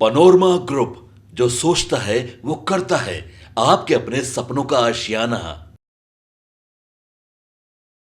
Panorama group, जो सोचता है वो करता है। आपके अपने सपनों का आशियाना।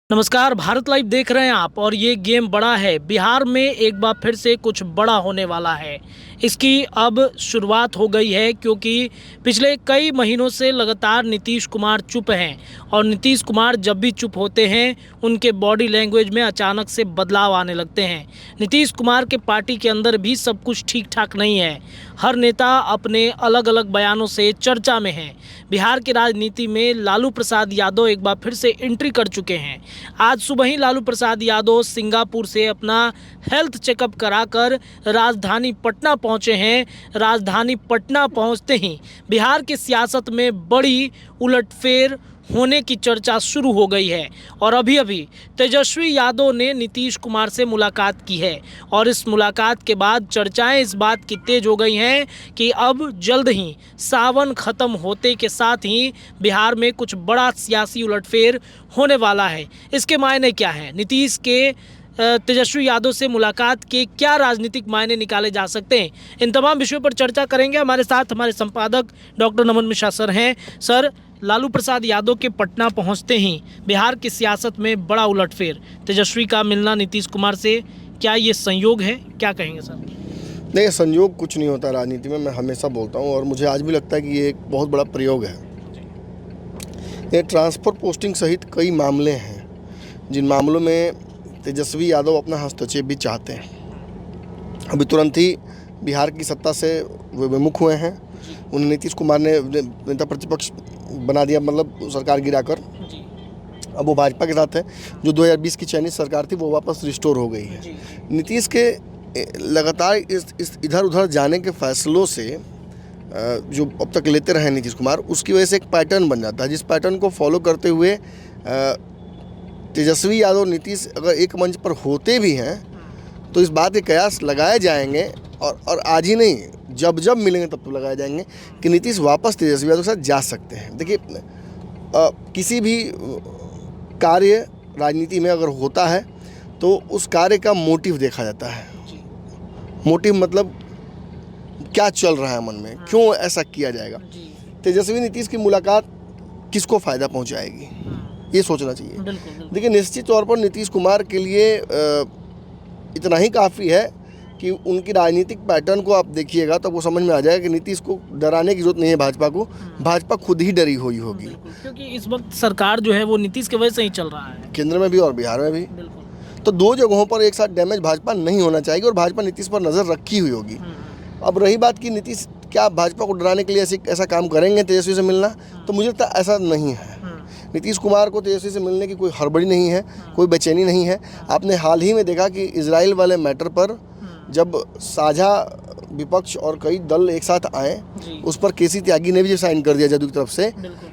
नमस्कार, भारत लाइव देख रहे हैं आप। और ये गेम बड़ा है। बिहार में एक बार फिर से कुछ बड़ा होने वाला है। इसकी अब शुरुआत हो गई है, क्योंकि पिछले कई महीनों से लगातार नीतीश कुमार चुप हैं। और नीतीश कुमार जब भी चुप होते हैं, उनके बॉडी लैंग्वेज में अचानक से बदलाव आने लगते हैं। नीतीश कुमार के पार्टी के अंदर भी सब कुछ ठीक ठाक नहीं है। हर नेता अपने अलग अलग बयानों से चर्चा में है। बिहार की राजनीति में लालू प्रसाद यादव एक बार फिर से एंट्री कर चुके हैं। आज सुबह ही लालू प्रसाद यादव सिंगापुर से अपना हेल्थ चेकअप कराकर राजधानी पटना पहुंचे हैं। राजधानी पटना पहुंचते ही बिहार की सियासत में बड़ी उलटफेर होने की चर्चा शुरू हो गई है। और अभी अभी तेजस्वी यादव ने नीतीश कुमार से मुलाकात की है। और इस मुलाकात के बाद चर्चाएं इस बात की तेज हो गई हैं कि अब जल्द ही सावन खत्म होते के साथ ही बिहार में कुछ बड़ा सियासी उलटफेर होने वाला है। इसके मायने क्या हैं? नीतीश के तेजस्वी यादव से मुलाकात के क्या राजनीतिक मायने निकाले जा सकते हैं? इन तमाम विषयों पर चर्चा करेंगे। हमारे साथ हमारे संपादक डॉक्टर नमन मिश्रा सर हैं। सर, लालू प्रसाद यादव के पटना पहुंचते ही बिहार की सियासत में बड़ा उलटफेर, तेजस्वी का मिलना नीतीश कुमार से, क्या ये संयोग है? क्या कहेंगे सर? नहीं, संयोग कुछ नहीं होता राजनीति में। मैं हमेशा बोलता हूँ और मुझे आज भी लगता है कि ये एक बहुत बड़ा प्रयोग है। ये ट्रांसफ़र पोस्टिंग सहित कई मामले हैं जिन मामलों में तेजस्वी यादव अपना हस्तक्षेप भी चाहते हैं। अभी तुरंत ही बिहार की सत्ता से वो विमुख हुए हैं। उन्हें नीतीश कुमार ने नेता प्रतिपक्ष बना दिया, मतलब सरकार गिराकर। अब वो भाजपा के साथ है। जो 2020 की चयनित सरकार थी वो वापस रिस्टोर हो गई है। नीतीश के लगातार इस इधर उधर जाने के फैसलों से जो अब तक लेते रहे नीतीश कुमार, उसकी वजह से एक पैटर्न बन जाता है, जिस पैटर्न को फॉलो करते हुए तेजस्वी यादव नीतीश अगर एक मंच पर होते भी हैं तो इस बात के कयास लगाए जाएंगे, और आज ही नहीं, जब जब मिलेंगे तब तो लगाए जाएंगे कि नीतीश वापस तेजस्वी यादव के साथ जा सकते हैं। देखिए, किसी भी कार्य राजनीति में अगर होता है तो उस कार्य का मोटिव देखा जाता है। मोटिव मतलब क्या चल रहा है मन में, क्यों ऐसा किया जाएगा। तेजस्वी नीतीश की मुलाकात किसको फ़ायदा पहुंचाएगी, ये सोचना चाहिए। देखिए, निश्चित तौर पर नीतीश कुमार के लिए इतना ही काफ़ी है कि उनकी राजनीतिक पैटर्न को आप देखिएगा तो वो समझ में आ जाएगा कि नीतीश को डराने की जरूरत नहीं है भाजपा को। भाजपा खुद ही डरी हुई होगी, क्योंकि इस वक्त सरकार जो है वो नीतीश की वजह से ही चल रहा है, केंद्र में भी और बिहार में भी। तो दो जगहों पर एक साथ डैमेज भाजपा नहीं होना चाहिए और भाजपा नीतीश पर नज़र रखी हुई होगी। अब रही बात कि नीतीश क्या भाजपा को डराने के लिए ऐसा काम करेंगे तेजस्वी से मिलना, तो मुझे लगता है ऐसा नहीं है। नीतीश कुमार को तेजस्वी से मिलने की कोई हड़बड़ी नहीं है, कोई बेचैनी नहीं है। आपने हाल ही में देखा कि इजराइल वाले मैटर पर जब साझा विपक्ष और कई दल एक साथ आए, उस पर केसी त्यागी ने भी साइन कर दिया जदयू की तरफ से,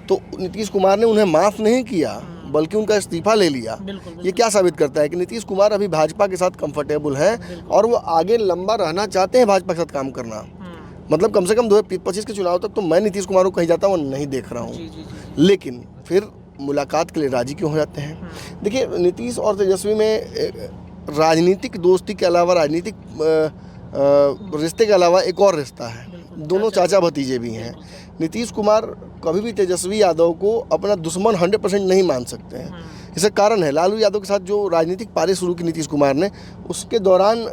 तो नीतीश कुमार ने उन्हें माफ़ नहीं किया बल्कि उनका इस्तीफा ले लिया। ये क्या साबित करता है कि नीतीश कुमार अभी भाजपा के साथ कंफर्टेबल हैं और वो आगे लंबा रहना चाहते हैं भाजपा के साथ काम करना। मतलब कम से कम 2025 के चुनाव तक तो मैं नीतीश कुमार को कहीं जाता हुआ नहीं देख रहा हूँ। लेकिन फिर मुलाकात के लिए राजी क्यों हो जाते हैं? देखिए, नीतीश और तेजस्वी में राजनीतिक दोस्ती के अलावा, राजनीतिक रिश्ते के अलावा एक और रिश्ता है। दोनों चाचा भतीजे भी हैं। नीतीश कुमार कभी भी तेजस्वी यादव को अपना दुश्मन 100% नहीं मान सकते हैं। इसका कारण है, लालू यादव के साथ जो राजनीतिक पारी शुरू की नीतीश कुमार ने, उसके दौरान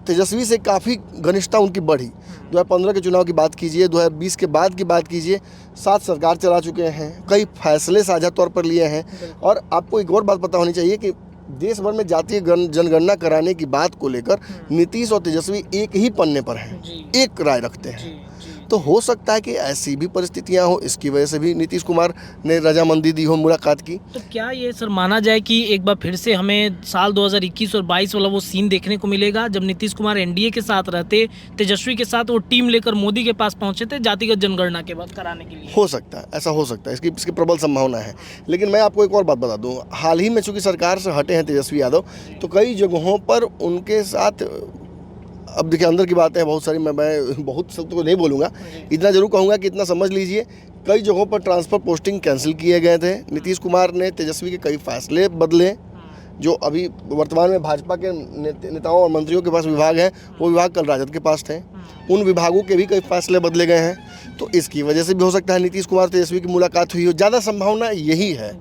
तेजस्वी से काफ़ी घनिष्ठता उनकी बढ़ी। 2015 के चुनाव की बात कीजिए, 2020 के बाद की बात कीजिए, साथ सरकार चला चुके हैं, कई फैसले साझा तौर पर लिए हैं। और आपको एक और बात पता होनी चाहिए कि देश भर में जातीय जनगणना कराने की बात को लेकर नीतीश और तेजस्वी एक ही पन्ने पर हैं, एक राय रखते हैं। तो हो सकता है कि ऐसी भी परिस्थितियां हो, इसकी वजह से भी नीतीश कुमार ने रजामंदी दी हो मुलाकात की। तो क्या ये सर माना जाए कि एक बार फिर से हमें साल 2021 और 22 वाला वो सीन देखने को मिलेगा जब नीतीश कुमार एनडीए के साथ रहते, तेजस्वी के साथ वो टीम लेकर मोदी के पास पहुंचे थे जातिगत जनगणना के बाद कराने के लिए? हो सकता है, ऐसा हो सकता है, इसकी प्रबल संभावना है। लेकिन मैं आपको एक और बात बता दूँ, हाल ही में चूँकि सरकार से हटे हैं तेजस्वी यादव, तो कई जगहों पर उनके साथ, अब देखिए अंदर की बातें हैं बहुत सारी, मैं बहुत सब तो नहीं बोलूँगा, इतना जरूर कहूँगा कि इतना समझ लीजिए, कई जगहों पर ट्रांसफ़र पोस्टिंग कैंसिल किए गए थे। नीतीश कुमार ने तेजस्वी के कई फैसले बदले। जो अभी वर्तमान में भाजपा के नेताओं और मंत्रियों के पास विभाग है, वो विभाग कल राजद के पास थे। उन विभागों के भी कई फैसले बदले गए हैं, तो इसकी वजह से भी हो सकता है नीतीश कुमार तेजस्वी की मुलाकात हुई हो, ज़्यादा संभावना यही है।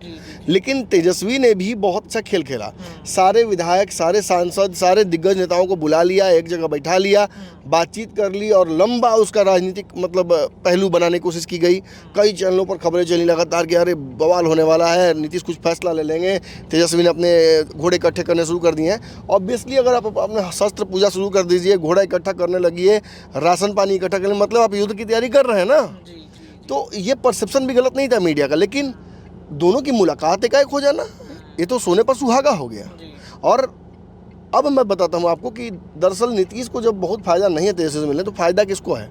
लेकिन तेजस्वी ने भी बहुत अच्छा खेल खेला, सारे विधायक, सारे सांसद, सारे दिग्गज नेताओं को बुला लिया, एक जगह बैठा लिया, बातचीत कर ली और लंबा उसका राजनीतिक मतलब पहलू बनाने की कोशिश की गई। कई चैनलों पर खबरें चली लगातार कि अरे बवाल होने वाला है, नीतीश कुछ फैसला ले लेंगे, तेजस्वी ने अपने घोड़े इकट्ठे करने शुरू कर दिए हैं। ऑब्वियसली अगर आप अपने शस्त्र पूजा शुरू कर दीजिए, घोड़ा इकट्ठा करने लगिए, राशन पानी इकट्ठा करने, मतलब आप युद्ध की तैयारी कर रहे हैं ना। तो ये परसेप्शन भी गलत नहीं था मीडिया का, लेकिन दोनों की मुलाकात एकाएक हो जाना, ये तो सोने पर सुहागा हो गया। और अब मैं बताता हूँ आपको कि दरअसल नीतीश को जब बहुत फायदा नहीं है तेजस्वी से मिलने, तो फायदा किसको है?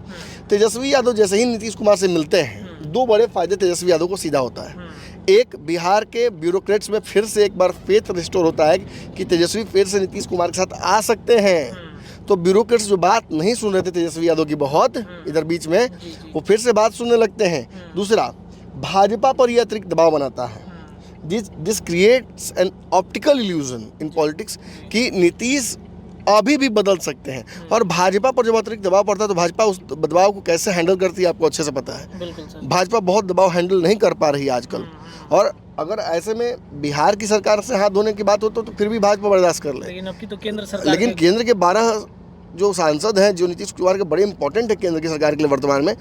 तेजस्वी यादव जैसे ही नीतीश कुमार से मिलते हैं, दो बड़े फायदे तेजस्वी यादव को सीधा होता है। एक, बिहार के ब्यूरोक्रेट्स में फिर से एक बार फेथ रिस्टोर होता है कि तेजस्वी फिर से नीतीश कुमार के साथ आ सकते हैं। तो ब्यूरोक्रेट्स जो बात नहीं सुन रहे थे तेजस्वी यादव की बहुत इधर बीच में, वो फिर से बात सुनने लगते हैं। दूसरा, भाजपा पर यह अतिरिक्त दबाव बनाता है। This creates an optical illusion in politics कि नीतीश अभी भी बदल सकते हैं, और भाजपा पर जब अतिरिक्त दबाव पड़ता है तो भाजपा उस दबाव को कैसे हैंडल करती है आपको अच्छे से पता है। भाजपा बहुत दबाव हैंडल नहीं कर पा रही है आजकल, और अगर ऐसे में बिहार की सरकार से हाथ धोने की बात हो तो फिर भी भाजपा बर्दाश्त कर ले। लेकिन अब की तो केंद्र सरकार, लेकिन केंद्र के 12 जो सांसद हैं जो नीतीश कुमार के बड़े इंपॉर्टेंट है केंद्र की सरकार के लिए वर्तमान में,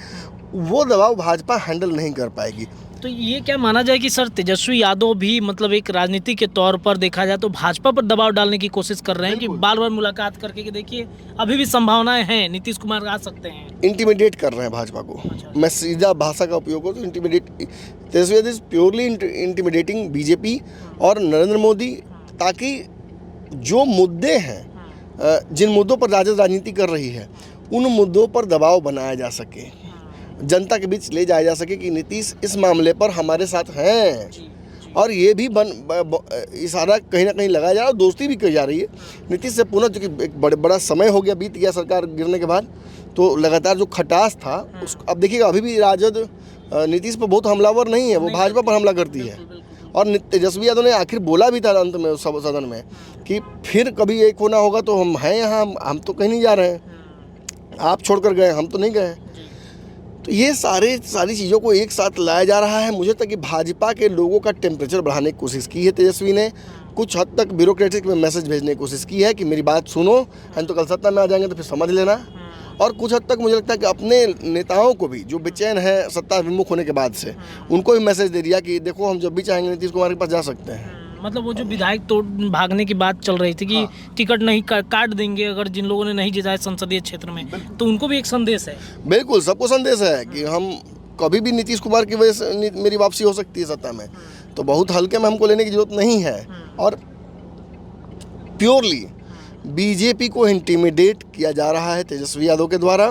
वो दबाव भाजपा हैंडल नहीं कर पाएगी। तो ये क्या माना जाए कि सर तेजस्वी यादव भी मतलब एक राजनीति के तौर पर देखा जाए तो भाजपा पर दबाव डालने की कोशिश कर रहे हैं कि बार बार मुलाकात करके कि देखिए अभी भी संभावनाएं हैं, नीतीश कुमार आ सकते हैं, इंटिमिडेट कर रहे हैं भाजपा को। मैं सीधा भाषा का उपयोग करूँ तो intimidate, Tejashwi Yadav is purely intimidating BJP और नरेंद्र मोदी, ताकि जो मुद्दे हैं, जिन मुद्दों पर राजद राजनीति कर रही है, उन मुद्दों पर दबाव बनाया जा सके, जनता के बीच ले जाया जा सके कि नीतीश इस मामले पर हमारे साथ हैं। और ये भी इशारा कहीं ना कहीं लगाया जा रहा है, दोस्ती भी की जा रही है नीतीश से पुनः, क्योंकि एक बड़ा समय हो गया, बीत गया सरकार गिरने के बाद, तो लगातार जो खटास था उस, अब देखिएगा अभी भी राजद नीतीश पर बहुत हमलावर नहीं है, वो भाजपा पर हमला करती है। और तेजस्वी यादव ने आखिर बोला भी था अंत में सदन में कि फिर कभी एक होना होगा तो हम हैं यहाँ, हम तो कहीं नहीं जा रहे हैं, आप छोड़कर गए, हम तो नहीं गए। तो ये सारी चीज़ों को एक साथ लाया जा रहा है मुझे तक कि भाजपा के लोगों का टेम्परेचर बढ़ाने की कोशिश की है तेजस्वी ने। कुछ हद तक ब्यूरोक्रेटिक में मैसेज भेजने की कोशिश की है कि मेरी बात सुनो, हम तो कल सत्ता में आ जाएंगे तो फिर समझ लेना। और कुछ हद तक मुझे लगता है कि अपने नेताओं को भी जो बेचैन है सत्ता विमुख होने के बाद से, उनको भी मैसेज दे दिया कि देखो हम जब भी चाहेंगे नीतीश कुमार के पास जा सकते हैं। मतलब वो जो विधायक तो भागने की बात चल रही थी कि टिकट नहीं काट देंगे अगर जिन लोगों ने नहीं जिताया संसदीय क्षेत्र में, तो उनको भी एक संदेश है। बिल्कुल, सबको संदेश है कि हम कभी भी नीतीश कुमार की वजह से मेरी वापसी हो सकती है सत्ता में, तो बहुत हल्के में हमको लेने की जरूरत नहीं है। और प्योरली बीजेपी को इंटिमिडेट किया जा रहा है तेजस्वी यादव के द्वारा,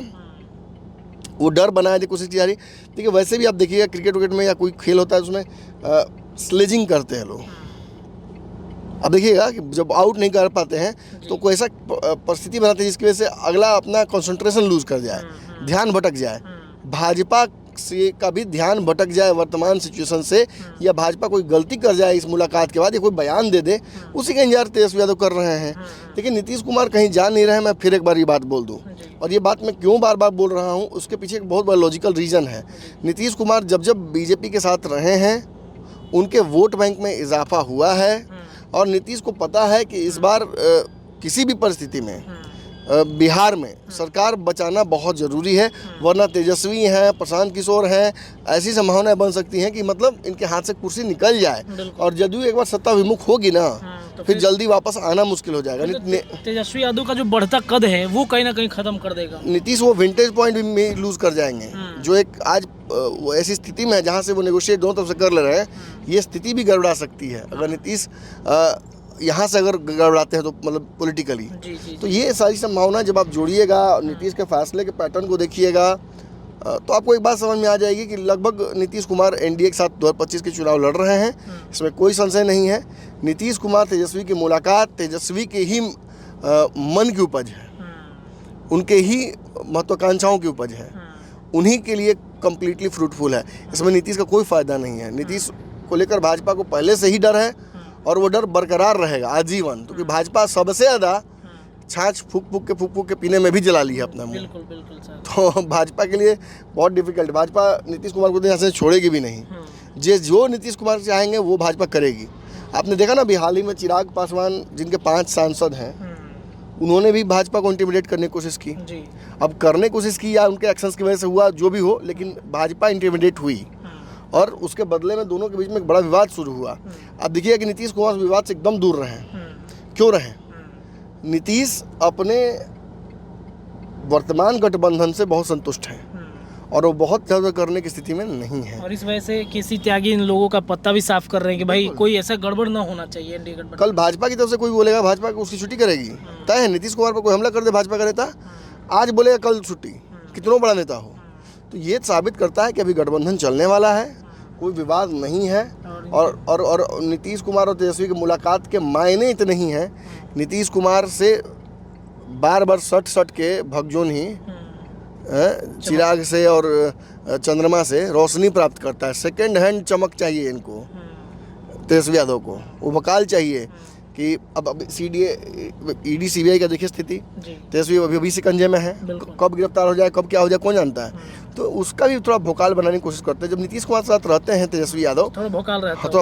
वो डर बनाने की कोशिश की जा रही है। देखिए वैसे भी आप देखिएगा क्रिकेट विकेट में या कोई खेल होता है उसमें स्लेजिंग करते हैं लोग। अब देखिएगा कि जब आउट नहीं कर पाते हैं तो कोई ऐसा परिस्थिति बनाते हैं जिसकी वजह से अगला अपना कंसंट्रेशन लूज कर जाए, ध्यान भटक जाए। भाजपा से का भी ध्यान भटक जाए वर्तमान सिचुएशन से, या भाजपा कोई गलती कर जाए इस मुलाकात के बाद या कोई बयान दे दे, उसी का इंतजार तेजस्वी यादव कर रहे हैं। लेकिन नीतीश कुमार कहीं जा नहीं रहे। मैं फिर एक बार ये बात बोल दूं, और ये बात मैं क्यों बार बार बोल रहा हूँ उसके पीछे एक बहुत बड़ा लॉजिकल रीज़न है। नीतीश कुमार जब बीजेपी के साथ रहे हैं उनके वोट बैंक में इजाफा हुआ है, और नीतीश को पता है कि इस बार किसी भी परिस्थिति में बिहार में सरकार बचाना बहुत ज़रूरी है, वरना तेजस्वी हैं, प्रशांत किशोर हैं, ऐसी संभावनाएं बन सकती हैं कि मतलब इनके हाथ से कुर्सी निकल जाए, और जदयू एक बार सत्ता विमुख होगी ना तो फिर जल्दी वापस आना मुश्किल हो जाएगा। तेजस्वी यादव का जो बढ़ता कद है वो कहीं ना कहीं खत्म कर देगा नीतीश। वो विंटेज पॉइंट भी लूज कर जाएंगे, जो एक आज ऐसी स्थिति में है जहाँ से वो नेगोशिएट दोनों तरफ से कर ले रहे हैं, ये स्थिति भी गड़बड़ा सकती है अगर नीतीश यहाँ से अगर गड़बड़ाते हैं तो मतलब पॉलिटिकली। तो ये सारी संभावना जब आप जोड़िएगा नीतीश के फैसले के पैटर्न को देखिएगा तो आपको एक बात समझ में आ जाएगी कि लगभग नीतीश कुमार एनडीए के साथ 2025 के चुनाव लड़ रहे हैं, इसमें कोई संशय नहीं है। नीतीश कुमार तेजस्वी की मुलाकात तेजस्वी के ही मन की उपज है, उनके ही महत्वाकांक्षाओं की उपज है, उन्हीं के लिए कम्प्लीटली फ्रूटफुल है। इसमें नीतीश का कोई फ़ायदा नहीं है। नीतीश को लेकर भाजपा को पहले से ही डर है और वो डर बरकरार रहेगा आजीवन, क्योंकि भाजपा सबसे ज़्यादा छाछ फूक फूक के पीने में भी जला ली है अपना मुंह। बिल्कुल बिल्कुल सर। तो भाजपा के लिए बहुत डिफिकल्ट। भाजपा नीतीश कुमार को तो यहाँ से छोड़ेगी भी नहीं। जो नीतीश कुमार चाहेंगे वो भाजपा करेगी। आपने देखा ना अभी हाल ही में चिराग पासवान जिनके 5 सांसद हैं, उन्होंने भी भाजपा को इंटिमिडेट करने की कोशिश की। जी। अब करने की कोशिश की या उनके एक्शंस की वजह से हुआ जो भी हो, लेकिन भाजपा इंटिमिडेट हुई और उसके बदले में दोनों के बीच में एक बड़ा विवाद शुरू हुआ। अब देखिए कि नीतीश कुमार विवाद से एकदम दूर रहे। क्यों रहे? नीतीश अपने वर्तमान गठबंधन से बहुत संतुष्ट हैं और वो बहुत ज़्यादा करने की स्थिति में नहीं है। और इस वजह से किसी त्यागी इन लोगों का पत्ता भी साफ कर रहे हैं कि भाई कोई ऐसा गड़बड़ ना होना चाहिए एनडीए गठबंधन। कल भाजपा की तरफ से कोई बोलेगा भाजपा उसकी छुट्टी करेगी, तय है। नीतीश कुमार पर कोई हमला कर दे भाजपा का नेता, आज बोलेगा कल छुट्टी, कितना बड़ा नेता हो। तो ये साबित करता है कि अभी गठबंधन चलने वाला है, कोई विवाद नहीं है। और नीतीश कुमार और तेजस्वी की मुलाकात के मायने इतने ही हैं। नीतीश कुमार से बार बार सट के भगजोन ही चिराग से और चंद्रमा से रोशनी प्राप्त करता है। सेकंड हैंड चमक चाहिए इनको, तेजस्वी यादव को। वो वकाल चाहिए कि अब ईडी सीबीआई का देखिए स्थिति, तेजस्वी अभी शिकंजे में है, कब गिरफ्तार हो जाए कब क्या हो जाए कौन जानता है। तो उसका भी थोड़ा भोकाल बनाने की कोशिश करते हैं। जब नीतीश कुमार के साथ रहते हैं तेजस्वी यादव, थोड़ा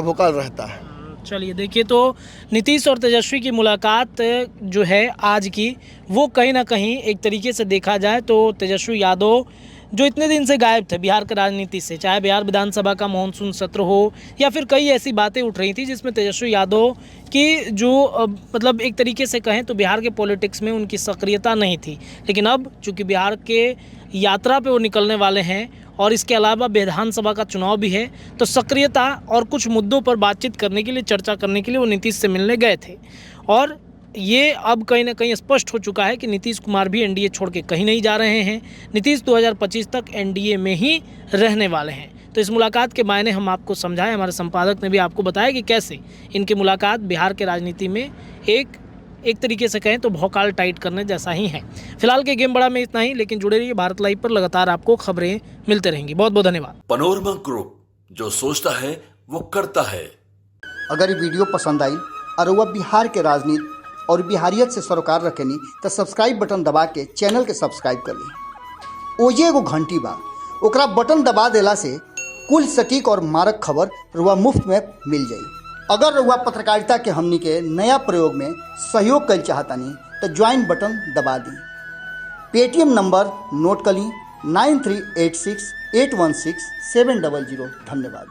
भोकाल रहता है। चलिए देखिए, तो नीतीश और तेजस्वी की मुलाकात जो है आज की, वो कहीं ना कहीं एक तरीके से देखा जाए तो तेजस्वी यादव जो इतने दिन से गायब थे बिहार की राजनीति से, चाहे बिहार विधानसभा का मानसून सत्र हो या फिर कई ऐसी बातें उठ रही थी जिसमें तेजस्वी यादव की जो मतलब एक तरीके से कहें तो बिहार के पॉलिटिक्स में उनकी सक्रियता नहीं थी। लेकिन अब चूँकि बिहार के यात्रा पे वो निकलने वाले हैं और इसके अलावा विधानसभा का चुनाव भी है, तो सक्रियता और कुछ मुद्दों पर बातचीत करने के लिए, चर्चा करने के लिए वो नीतीश से मिलने गए थे। और ये अब कहीं ना कहीं स्पष्ट हो चुका है कि नीतीश कुमार भी एनडीए छोड़ के कहीं नहीं जा रहे हैं। नीतीश 2025 तक एनडीए में ही रहने वाले हैं। तो इस मुलाकात के मायने हम आपको समझाएं, हमारे संपादक ने भी आपको बताया कि कैसे इनकी मुलाकात बिहार के राजनीति में एक तरीके से कहें तो भौकाल टाइट करने जैसा ही है। फिलहाल के गेम बड़ा में इतना ही, लेकिन जुड़े रहिए भारत लाइव पर, लगातार आपको खबरें मिलते रहेंगी। बहुत बहुत धन्यवाद। पनोरमा ग्रुप, जो सोचता है वो करता है। अगर ये वीडियो पसंद आई और वह बिहार के राजनीति और बिहारियत से सरोकार रखेनी तो सब्सक्राइब बटन दबा के चैनल के सब्सक्राइब कर ली। ओजे एगो घंटी बा, ओकरा बटन दबा देला से कुल सटीक और मारक खबर रुआ मुफ्त में मिल जाई। अगर रुआ पत्रकारिता के हमनी के नया प्रयोग में सहयोग कर चाहतानी तो ज्वाइन बटन दबा दी। पेटीएम नंबर नोट कर ली 9386816700। धन्यवाद।